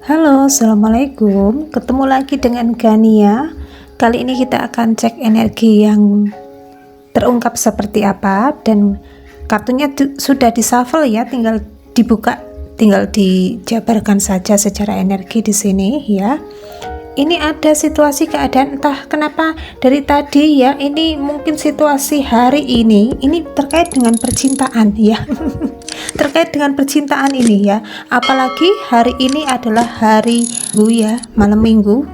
Halo, assalamualaikum. Ketemu lagi dengan Gania. Kali ini kita akan cek energi yang terungkap seperti apa, dan kartunya sudah di-shuffle ya, tinggal dibuka, tinggal dijabarkan saja secara energi di sini ya. Ini ada situasi keadaan, entah kenapa dari tadi ya, ini mungkin situasi hari ini terkait dengan percintaan ya. Terkait dengan percintaan ini ya, apalagi hari ini adalah hari Minggu ya, malam Minggu,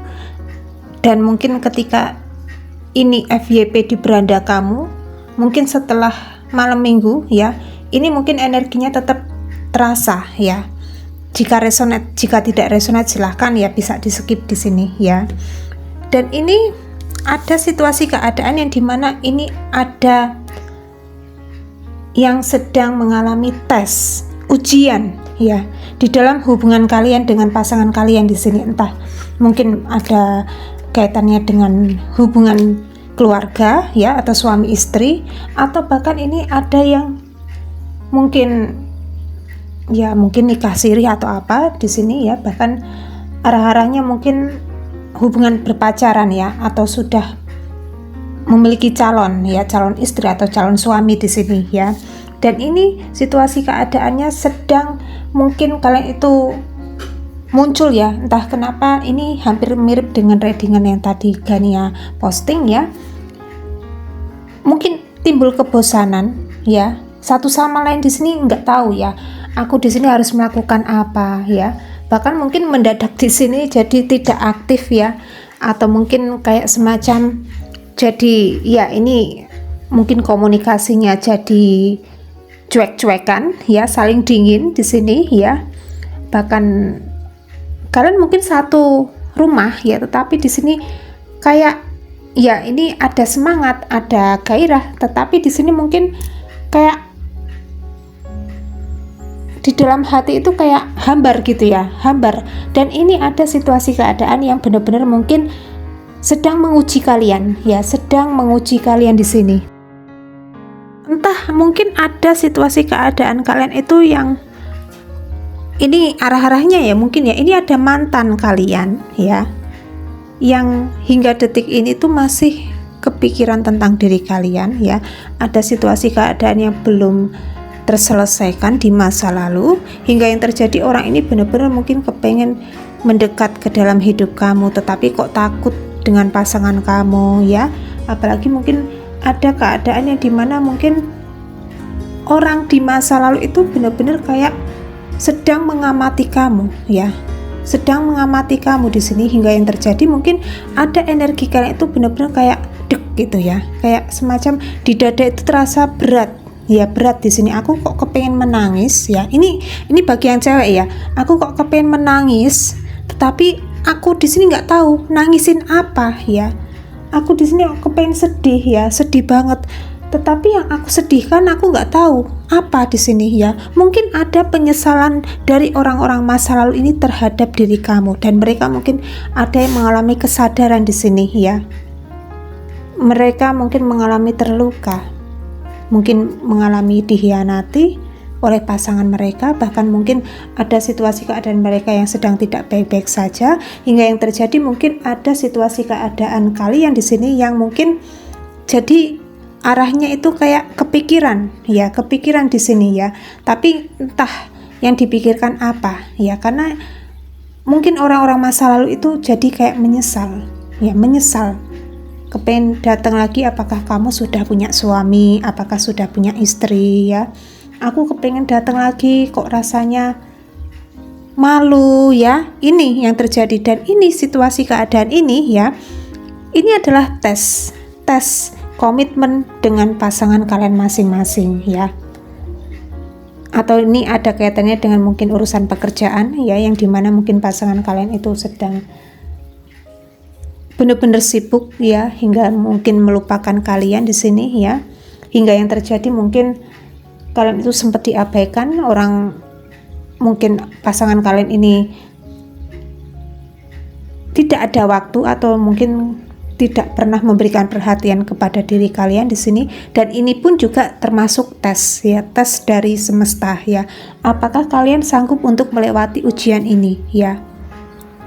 dan mungkin ketika ini FYP di beranda kamu, mungkin setelah malam Minggu ya, ini mungkin energinya tetap terasa ya. Jika resonate, jika tidak resonate silahkan ya, bisa di skip di sini ya. Dan ini ada situasi keadaan yang dimana ini ada yang sedang mengalami tes, ujian ya, di dalam hubungan kalian dengan pasangan kalian di sini. Entah mungkin ada kaitannya dengan hubungan keluarga ya, atau suami istri, atau bahkan ini ada yang mungkin nikah siri atau apa di sini ya, bahkan arah-arahnya mungkin hubungan berpacaran ya, atau sudah memiliki calon istri atau calon suami di sini ya. Dan ini situasi keadaannya sedang, mungkin kalian itu muncul ya, entah kenapa ini hampir mirip dengan readingan yang tadi Gania posting ya. Mungkin timbul kebosanan ya, satu sama lain di sini nggak tahu ya, aku di sini harus melakukan apa ya. Bahkan mungkin mendadak di sini jadi tidak aktif ya, atau mungkin kayak semacam jadi ya, ini mungkin komunikasinya jadi cuek-cuekan ya, saling dingin di sini ya. Bahkan kalian mungkin satu rumah ya, tetapi di sini kayak ya, ini ada semangat, ada gairah, tetapi di sini mungkin kayak di dalam hati itu kayak hambar gitu ya, hambar. Dan ini ada situasi keadaan yang benar-benar mungkin sedang menguji kalian ya, sedang menguji kalian di sini. Entah mungkin ada situasi keadaan kalian itu yang ini arah-arahnya ya, mungkin ya, ini ada mantan kalian ya, yang hingga detik ini tuh masih kepikiran tentang diri kalian ya. Ada situasi keadaan yang belum terselesaikan di masa lalu, hingga yang terjadi orang ini benar-benar mungkin kepengen mendekat ke dalam hidup kamu, tetapi kok takut dengan pasangan kamu ya. Apalagi mungkin ada keadaan yang dimana mungkin orang di masa lalu itu benar-benar kayak sedang mengamati kamu ya, sedang mengamati kamu di sini, hingga yang terjadi mungkin ada energi kalian itu benar-benar kayak dek gitu ya, kayak semacam di dada itu terasa berat ya, berat di sini. Aku kok kepengen menangis ya, ini bagi yang cewek ya, aku kok kepengen menangis, tetapi aku di sini nggak tahu nangisin apa ya. Aku di sini kepengen sedih ya, sedih banget, tetapi yang aku sedihkan aku nggak tahu apa di sini ya. Mungkin ada penyesalan dari orang-orang masa lalu ini terhadap diri kamu, dan mereka mungkin ada yang mengalami kesadaran di sini ya. Mereka mungkin mengalami terluka, mungkin mengalami dikhianati oleh pasangan mereka, bahkan mungkin ada situasi keadaan mereka yang sedang tidak baik-baik saja, hingga yang terjadi mungkin ada situasi keadaan kalian di sini yang mungkin jadi arahnya itu kayak kepikiran ya, kepikiran di sini ya, tapi entah yang dipikirkan apa ya, karena mungkin orang-orang masa lalu itu jadi kayak menyesal ya, menyesal, kepengen datang lagi, apakah kamu sudah punya suami, apakah sudah punya istri ya. Aku kepengen datang lagi, kok rasanya malu ya. Ini yang terjadi, dan ini situasi keadaan ini ya, ini adalah tes komitmen dengan pasangan kalian masing-masing ya. Atau ini ada kaitannya dengan mungkin urusan pekerjaan ya, yang dimana mungkin pasangan kalian itu sedang benar-benar sibuk ya, hingga mungkin melupakan kalian di sini ya. Hingga yang terjadi mungkin kalian itu sempat diabaikan orang, mungkin pasangan kalian ini tidak ada waktu, atau mungkin tidak pernah memberikan perhatian kepada diri kalian di sini. Dan ini pun juga termasuk tes ya, tes dari semesta ya. Apakah kalian sanggup untuk melewati ujian ini ya?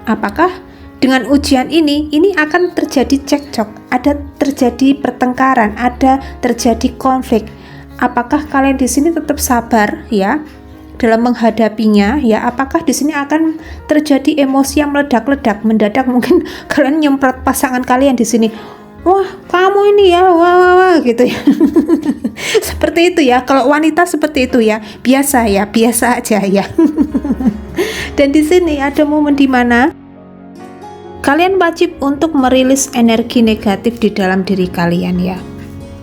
Apakah dengan ujian ini akan terjadi cekcok, ada terjadi pertengkaran, ada terjadi konflik. Apakah kalian di sini tetap sabar ya dalam menghadapinya ya? Apakah di sini akan terjadi emosi yang meledak-ledak, mendadak mungkin kalian nyemprot pasangan kalian di sini. Wah, kamu ini ya, wah gitu ya. Seperti itu ya. Kalau wanita seperti itu ya, biasa aja ya. Dan di sini ada momen di mana kalian wajib untuk merilis energi negatif di dalam diri kalian ya.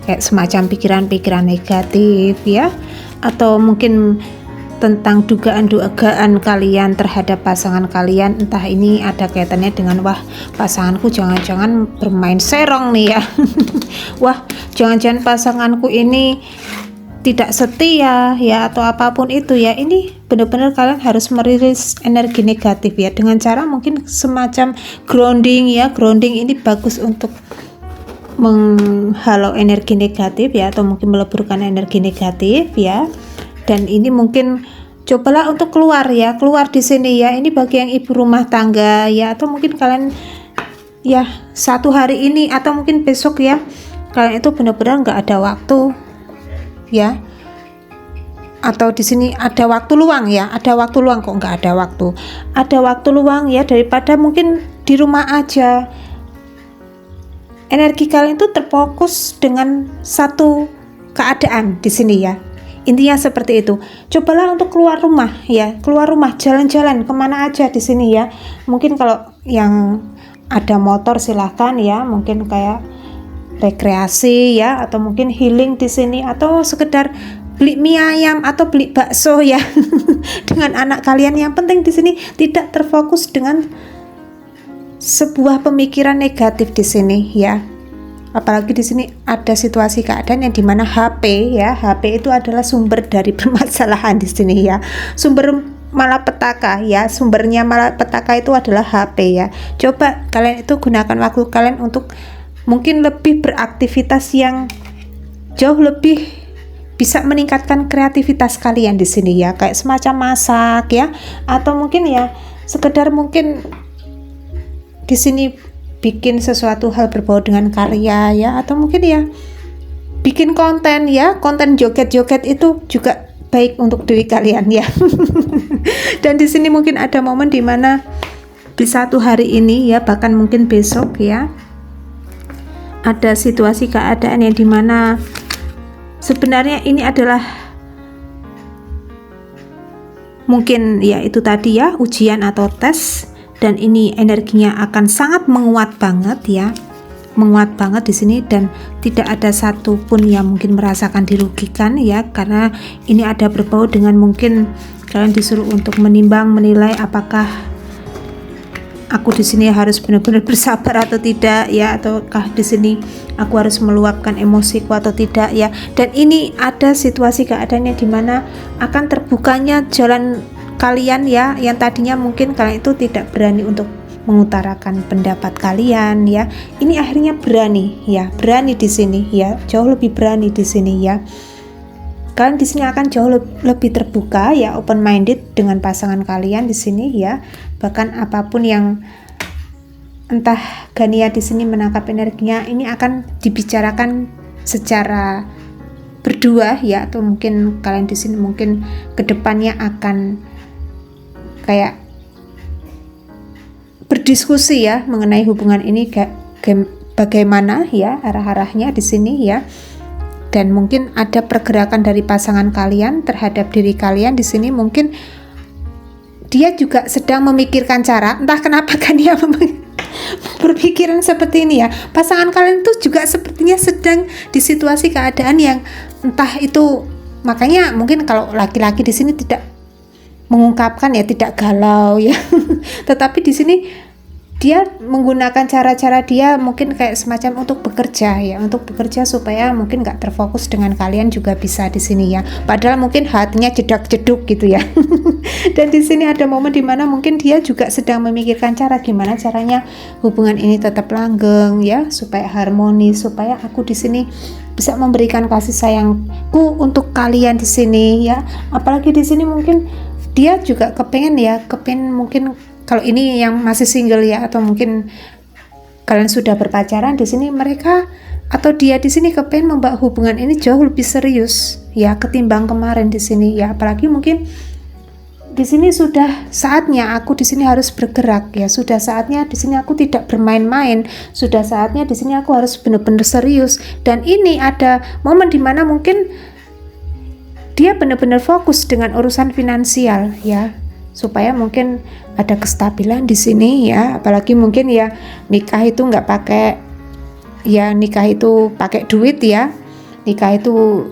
Kayak semacam pikiran-pikiran negatif ya, atau mungkin tentang dugaan-dugaan kalian terhadap pasangan kalian. Entah ini ada kaitannya dengan wah, pasanganku jangan-jangan bermain serong nih ya. Wah, jangan-jangan pasanganku ini tidak setia ya, atau apapun itu ya. Ini benar-benar kalian harus merilis energi negatif ya, dengan cara mungkin semacam grounding ya. Grounding ini bagus untuk menghalau energi negatif ya, atau mungkin meleburkan energi negatif ya. Dan ini mungkin cobalah untuk keluar di sini ya. Ini bagi yang ibu rumah tangga ya, atau mungkin kalian ya satu hari ini atau mungkin besok ya, kalian itu benar-benar nggak ada waktu ya, atau di sini ada waktu luang ya, ada waktu luang, kok nggak ada waktu luang ya, daripada mungkin di rumah aja. Energi kalian itu terfokus dengan satu keadaan di sini ya. Intinya seperti itu. Cobalah untuk keluar rumah ya, jalan-jalan kemana aja di sini ya. Mungkin kalau yang ada motor silahkan ya, mungkin kayak rekreasi ya, atau mungkin healing di sini, atau sekedar beli mie ayam atau beli bakso ya dengan anak kalian. Yang penting di sini tidak terfokus dengan sebuah pemikiran negatif di sini ya. Apalagi di sini ada situasi keadaan yang dimana HP itu adalah sumber dari permasalahan di sini ya. Sumbernya malapetaka itu adalah HP ya. Coba kalian itu gunakan waktu kalian untuk mungkin lebih beraktivitas yang jauh lebih bisa meningkatkan kreativitas kalian di sini ya, kayak semacam masak ya, atau mungkin ya sekedar mungkin di sini bikin sesuatu hal berbau dengan karya ya, atau mungkin ya bikin konten ya, konten joget-joget itu juga baik untuk diri kalian ya. Dan di sini mungkin ada momen di mana di satu hari ini ya, bahkan mungkin besok ya, ada situasi keadaan yang dimana sebenarnya ini adalah mungkin ya itu tadi ya, ujian atau tes. Dan ini energinya akan sangat menguat banget di sini, dan tidak ada satupun yang mungkin merasakan dirugikan ya, karena ini ada berbau dengan mungkin kalian disuruh untuk menimbang, menilai apakah aku di sini harus benar-benar bersabar atau tidak ya, ataukah di sini aku harus meluapkan emosiku atau tidak ya. Dan ini ada situasi keadaannya di mana akan terbukanya jalan kalian ya, yang tadinya mungkin kalian itu tidak berani untuk mengutarakan pendapat kalian ya. Ini akhirnya berani di sini ya, jauh lebih berani di sini ya. Kalian di sini akan jauh lebih terbuka ya, open minded dengan pasangan kalian di sini ya. Bahkan apapun yang entah Gania di sini menangkap energinya, ini akan dibicarakan secara berdua ya, atau mungkin kalian di sini mungkin kedepannya akan kayak berdiskusi ya mengenai hubungan ini bagaimana ya arah-arahnya di sini ya. Dan mungkin ada pergerakan dari pasangan kalian terhadap diri kalian di sini. Mungkin dia juga sedang memikirkan cara, entah kenapa kan dia berpikiran seperti ini ya. Pasangan kalian tuh juga sepertinya sedang di situasi keadaan yang entah itu, makanya mungkin kalau laki-laki di sini tidak mengungkapkan ya, tidak galau ya. Tetapi di sini dia menggunakan cara-cara dia mungkin kayak semacam untuk bekerja ya, untuk bekerja supaya mungkin nggak terfokus dengan kalian juga bisa di sini ya. Padahal mungkin hatinya jedak-jeduk gitu ya. Dan di sini ada momen dimana mungkin dia juga sedang memikirkan cara gimana caranya hubungan ini tetap langgeng ya, supaya harmonis, supaya aku di sini bisa memberikan kasih sayangku untuk kalian di sini ya. Apalagi di sini mungkin dia juga kepengen mungkin Kalau ini yang masih single ya, atau mungkin kalian sudah berpacaran, di sini mereka atau dia di sini kepengen membawa hubungan ini jauh lebih serius ya ketimbang kemarin di sini ya. Apalagi mungkin di sini sudah saatnya aku di sini harus bergerak ya, sudah saatnya di sini aku tidak bermain-main, sudah saatnya di sini aku harus benar-benar serius. Dan ini ada momen dimana mungkin dia benar-benar fokus dengan urusan finansial ya, supaya mungkin ada kestabilan di sini ya. Apalagi mungkin ya nikah itu nggak pakai ya, nikah itu pakai duit ya, nikah itu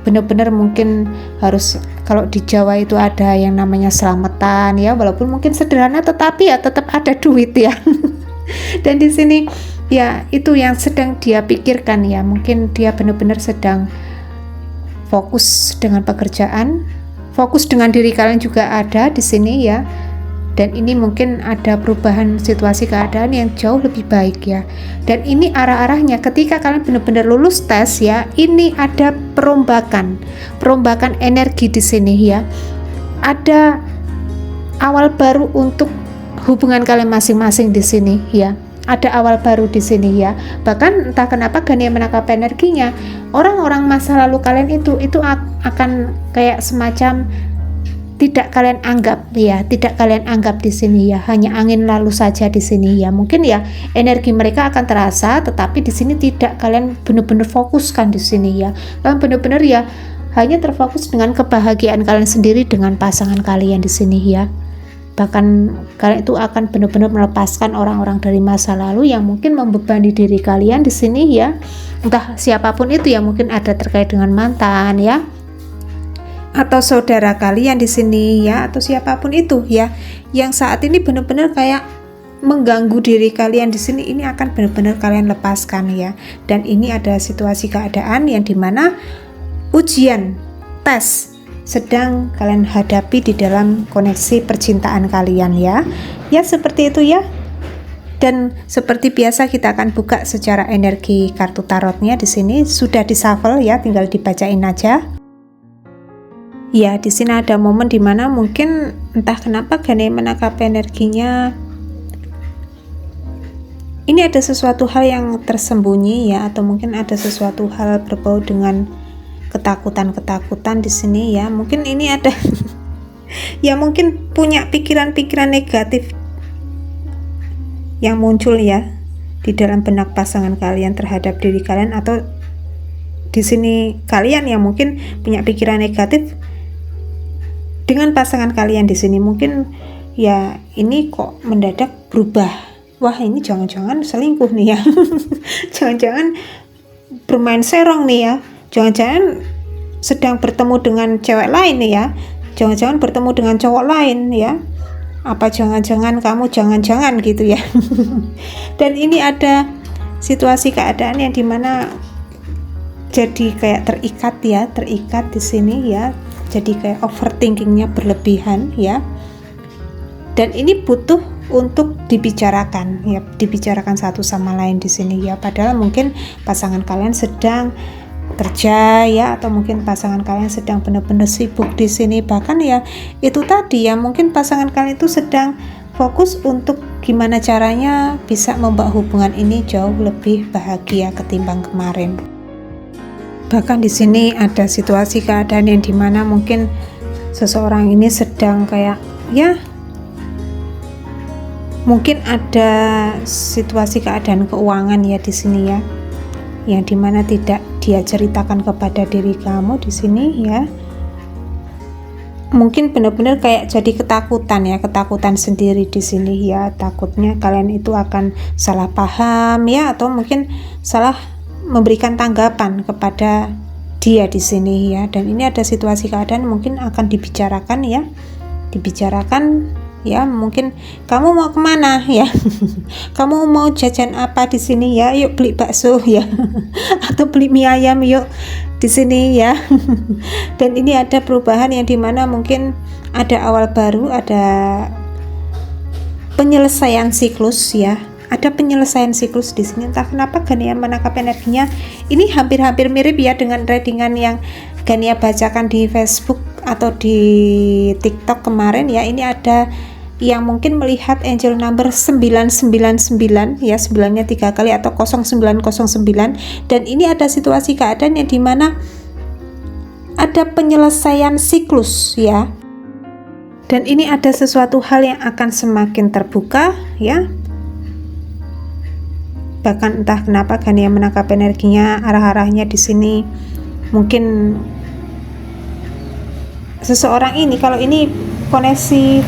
benar-benar mungkin harus, kalau di Jawa itu ada yang namanya selamatan ya, walaupun mungkin sederhana tetapi ya tetap ada duit ya. Dan di sini ya itu yang sedang dia pikirkan ya, mungkin dia benar-benar sedang fokus dengan pekerjaan, fokus dengan diri kalian juga ada di sini ya. Dan ini mungkin ada perubahan situasi keadaan yang jauh lebih baik ya. Dan ini arah-arahnya ketika kalian benar-benar lulus tes ya, ini ada perombakan energi di sini ya. Ada awal baru untuk hubungan kalian masing-masing di sini ya. Ada awal baru di sini ya. Bahkan entah kenapa Gania menangkap energinya, orang-orang masa lalu kalian itu akan kayak semacam tidak kalian anggap ya, tidak kalian anggap di sini ya, hanya angin lalu saja di sini ya. Mungkin ya energi mereka akan terasa, tetapi di sini tidak kalian benar-benar fokuskan di sini ya. Kalian benar-benar ya hanya terfokus dengan kebahagiaan kalian sendiri dengan pasangan kalian di sini ya. Bahkan kalian itu akan benar-benar melepaskan orang-orang dari masa lalu yang mungkin membebani diri kalian di sini ya. Entah siapapun itu ya, mungkin ada terkait dengan mantan ya, atau saudara kalian di sini ya, atau siapapun itu ya, yang saat ini benar-benar kayak mengganggu diri kalian di sini, ini akan benar-benar kalian lepaskan ya. Dan ini ada situasi keadaan yang dimana ujian, tes sedang kalian hadapi di dalam koneksi percintaan kalian ya. Ya seperti itu ya. Dan seperti biasa kita akan buka secara energi kartu tarotnya di sini, sudah di shuffle ya, tinggal dibacain aja. Ya, di sini ada momen dimana mungkin entah kenapa Gania menangkap energinya. Ini ada sesuatu hal yang tersembunyi ya, atau mungkin ada sesuatu hal berbau dengan ketakutan di sini ya. Mungkin ini ada ya, mungkin punya pikiran-pikiran negatif yang muncul ya di dalam benak pasangan kalian terhadap diri kalian, atau di sini kalian yang mungkin punya pikiran negatif dengan pasangan kalian di sini. Mungkin ya ini kok mendadak berubah, wah ini jangan-jangan selingkuh nih ya. Jangan-jangan bermain serong nih ya, jangan-jangan sedang bertemu dengan cewek lain nih ya, jangan-jangan bertemu dengan cowok lain ya, apa jangan-jangan kamu jangan-jangan gitu ya. Dan ini ada situasi keadaan yang dimana jadi kayak terikat di sini ya, jadi kayak overthinkingnya berlebihan ya. Dan ini butuh untuk dibicarakan ya, dibicarakan satu sama lain di sini ya. Padahal mungkin pasangan kalian sedang kerja ya, atau mungkin pasangan kalian sedang benar-benar sibuk di sini. Bahkan ya itu tadi ya, mungkin pasangan kalian itu sedang fokus untuk gimana caranya bisa membawa hubungan ini jauh lebih bahagia ketimbang kemarin. Bahkan di sini ada situasi keadaan yang dimana mungkin seseorang ini sedang kayak ya, mungkin ada situasi keadaan keuangan ya di sini ya, yang dimana tidak dia ceritakan kepada diri kamu di sini ya. Mungkin benar-benar kayak jadi ketakutan sendiri di sini ya. Takutnya kalian itu akan salah paham ya, atau mungkin salah memberikan tanggapan kepada dia di sini ya. Dan ini ada situasi keadaan mungkin akan dibicarakan ya, mungkin kamu mau kemana ya, kamu mau jajan apa di sini ya, yuk beli bakso ya, atau beli mie ayam yuk di sini ya. Dan ini ada perubahan yang dimana mungkin ada awal baru, ada penyelesaian siklus ya, ada penyelesaian siklus di sini. Entah kenapa Gania menangkap energinya ini hampir-hampir mirip ya dengan readingan yang Gania bacakan di Facebook atau di TikTok kemarin ya. Ini ada yang mungkin melihat angel number 999 ya, 9-nya 3 kali atau 0909, dan ini ada situasi keadaan yang dimana ada penyelesaian siklus ya, dan ini ada sesuatu hal yang akan semakin terbuka ya. Bahkan entah kenapa Gania menangkap energinya, arah-arahnya di sini mungkin seseorang ini, kalau ini koneksi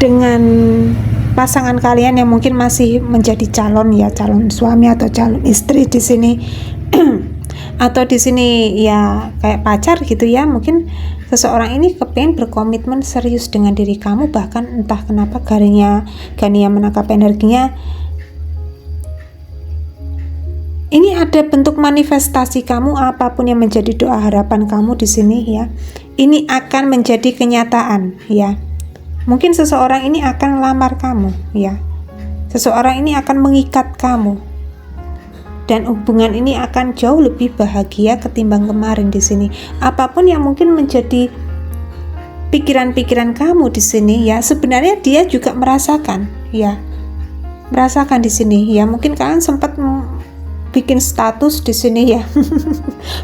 dengan pasangan kalian yang mungkin masih menjadi calon ya, calon suami atau calon istri di sini atau di sini ya kayak pacar gitu ya. Mungkin seseorang ini kepengen berkomitmen serius dengan diri kamu, bahkan entah kenapa Gania menangkap energinya. Ini ada bentuk manifestasi kamu, apapun yang menjadi doa harapan kamu di sini ya. Ini akan menjadi kenyataan ya. Mungkin seseorang ini akan lamar kamu ya. Seseorang ini akan mengikat kamu. Dan hubungan ini akan jauh lebih bahagia ketimbang kemarin di sini. Apapun yang mungkin menjadi pikiran-pikiran kamu di sini ya, sebenarnya dia juga merasakan ya. Merasakan di sini ya. Mungkin kalian sempat bikin status di sini ya.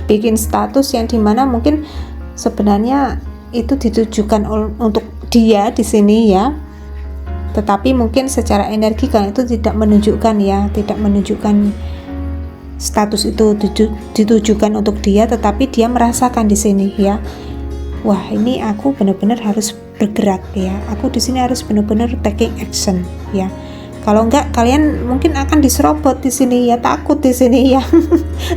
Bikin status yang dimana mungkin sebenarnya itu ditujukan untuk dia di sini ya, tetapi mungkin secara energi kan itu tidak menunjukkan ya, tidak menunjukkan status itu ditujukan untuk dia, tetapi dia merasakan di sini ya. Wah, ini aku benar-benar harus bergerak ya, aku di sini harus benar-benar taking action ya. Kalau enggak kalian mungkin akan diserobot di sini ya, takut di sini ya.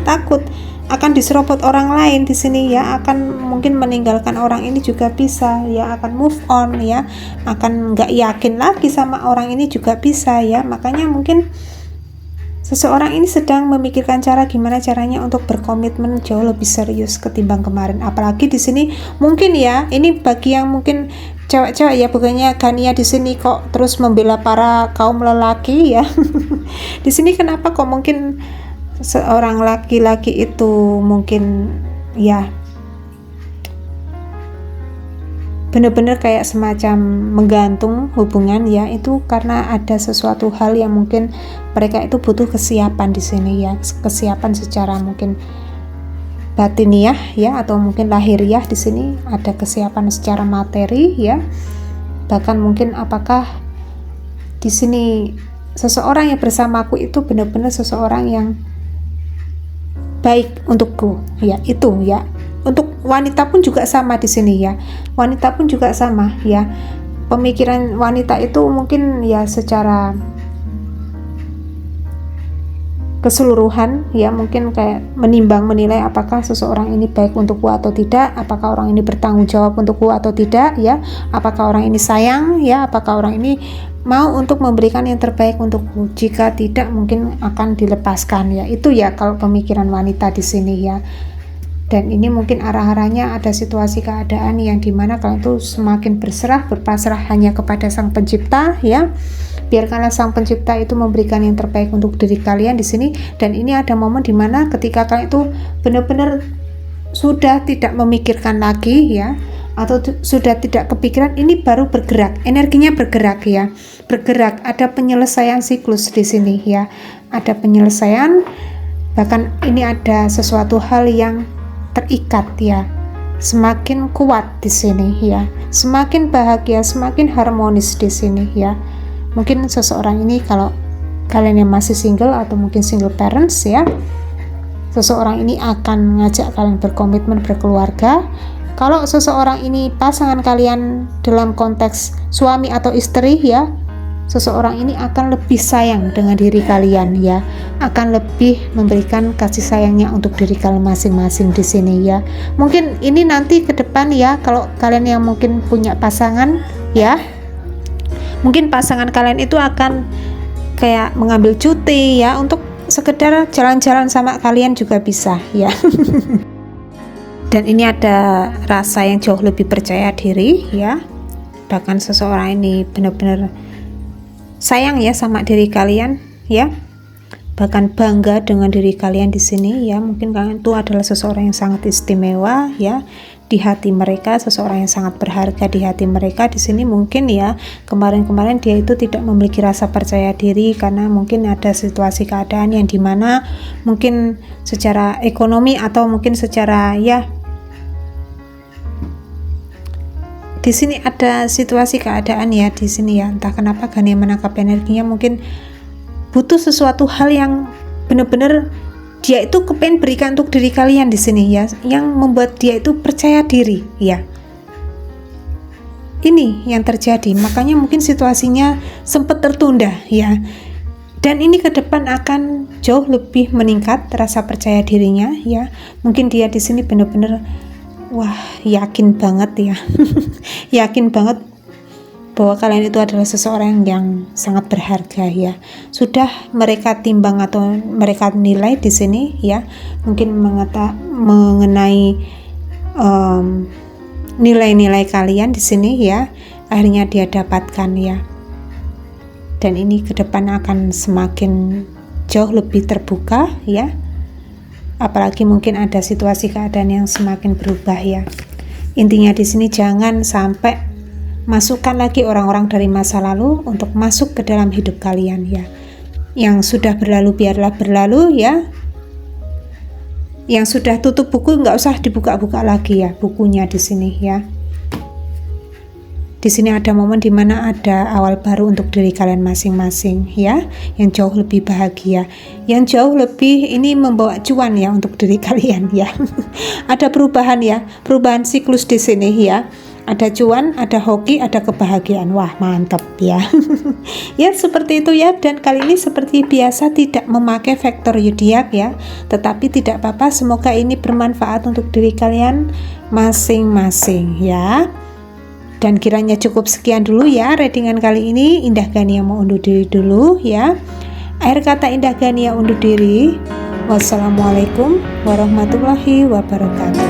Takut akan diserobot orang lain di sini ya, akan mungkin meninggalkan orang ini juga bisa ya, akan move on ya, akan enggak yakin lagi sama orang ini juga bisa ya. Makanya mungkin seseorang ini sedang memikirkan cara gimana caranya untuk berkomitmen jauh lebih serius ketimbang kemarin. Apalagi di sini mungkin ya, ini bagi yang mungkin cewek-cewek ya, bukannya Gania di sini kok terus membela para kaum lelaki ya. Di sini kenapa kok mungkin seorang laki-laki itu mungkin ya benar-benar kayak semacam menggantung hubungan ya, itu karena ada sesuatu hal yang mungkin mereka itu butuh kesiapan di sini ya, kesiapan secara mungkin batiniah ya, atau mungkin lahiriah. Di sini ada kesiapan secara materi ya. Bahkan mungkin apakah di sini seseorang yang bersamaku itu benar-benar seseorang yang baik untukku ya, itu ya. Untuk wanita pun juga sama di sini ya. Wanita pun juga sama ya. Pemikiran wanita itu mungkin ya secara keseluruhan ya, mungkin kayak menimbang menilai apakah seseorang ini baik untukku atau tidak, apakah orang ini bertanggung jawab untukku atau tidak ya, apakah orang ini sayang ya, apakah orang ini mau untuk memberikan yang terbaik untukku. Jika tidak mungkin akan dilepaskan ya. Itu ya kalau pemikiran wanita di sini ya. Dan ini mungkin arah-arahnya ada situasi keadaan yang dimana kalian tuh semakin berpasrah hanya kepada Sang Pencipta ya. Biarkanlah Sang Pencipta itu memberikan yang terbaik untuk diri kalian di sini. Dan ini ada momen dimana ketika kalian itu benar-benar sudah tidak memikirkan lagi ya, atau sudah tidak kepikiran, ini baru bergerak, energinya bergerak ya, bergerak. Ada penyelesaian siklus di sini ya, ada penyelesaian. Bahkan ini ada sesuatu hal yang terikat ya, semakin kuat di sini ya, semakin bahagia, semakin harmonis di sini ya. Mungkin seseorang ini, kalau kalian yang masih single atau mungkin single parents ya, seseorang ini akan ngajak kalian berkomitmen berkeluarga. Kalau seseorang ini pasangan kalian dalam konteks suami atau istri ya, seseorang ini akan lebih sayang dengan diri kalian ya, akan lebih memberikan kasih sayangnya untuk diri kalian masing-masing di sini ya. Mungkin ini nanti ke depan ya, kalau kalian yang mungkin punya pasangan ya, mungkin pasangan kalian itu akan kayak mengambil cuti ya, untuk sekedar jalan-jalan sama kalian juga bisa ya. Dan ini ada rasa yang jauh lebih percaya diri ya, bahkan seseorang ini benar-benar sayang ya sama diri kalian ya. bahkan bangga dengan diri kalian di sini ya. Mungkin kalian itu adalah seseorang yang sangat istimewa ya di hati mereka, seseorang yang sangat berharga di hati mereka. Di sini mungkin ya kemarin-kemarin dia itu tidak memiliki rasa percaya diri karena mungkin ada situasi keadaan yang dimana mungkin secara ekonomi atau mungkin secara ya, di sini ada situasi keadaan ya di sini ya, entah kenapa Gania menangkap energinya mungkin butuh sesuatu hal yang benar-benar dia itu kepengen berikan untuk diri kalian di sini ya, yang membuat dia itu percaya diri ya. Ini yang terjadi, makanya mungkin situasinya sempat tertunda ya. Dan ini ke depan akan jauh lebih meningkat rasa percaya dirinya ya. Mungkin dia di sini benar-benar wah, yakin banget ya. Yakin banget bahwa kalian itu adalah seseorang yang sangat berharga ya. Sudah mereka timbang atau mereka nilai di sini ya, mungkin mengenai nilai-nilai kalian di sini ya, akhirnya dia dapatkan ya. Dan ini ke depan akan semakin jauh lebih terbuka ya. Apalagi mungkin ada situasi keadaan yang semakin berubah ya. Intinya di sini jangan sampai masukkan lagi orang-orang dari masa lalu untuk masuk ke dalam hidup kalian ya. Yang sudah berlalu biarlah berlalu ya. Yang sudah tutup buku nggak usah dibuka-buka lagi ya bukunya di sini ya. Di sini ada momen dimana ada awal baru untuk diri kalian masing-masing ya, yang jauh lebih bahagia, yang jauh lebih ini membawa cuan ya untuk diri kalian ya. Ada perubahan ya, perubahan siklus di sini ya. Ada cuan, ada hoki, ada kebahagiaan. Wah, mantap ya. Ya, seperti itu ya. Dan kali ini seperti biasa tidak memakai vektor zodiak ya. Tetapi tidak apa-apa, semoga ini bermanfaat untuk diri kalian masing-masing ya. Dan kiranya cukup sekian dulu ya readingan kali ini. Indah Gania mau undur diri dulu ya. Akhir kata Indah Gania undur diri. Wassalamualaikum warahmatullahi wabarakatuh.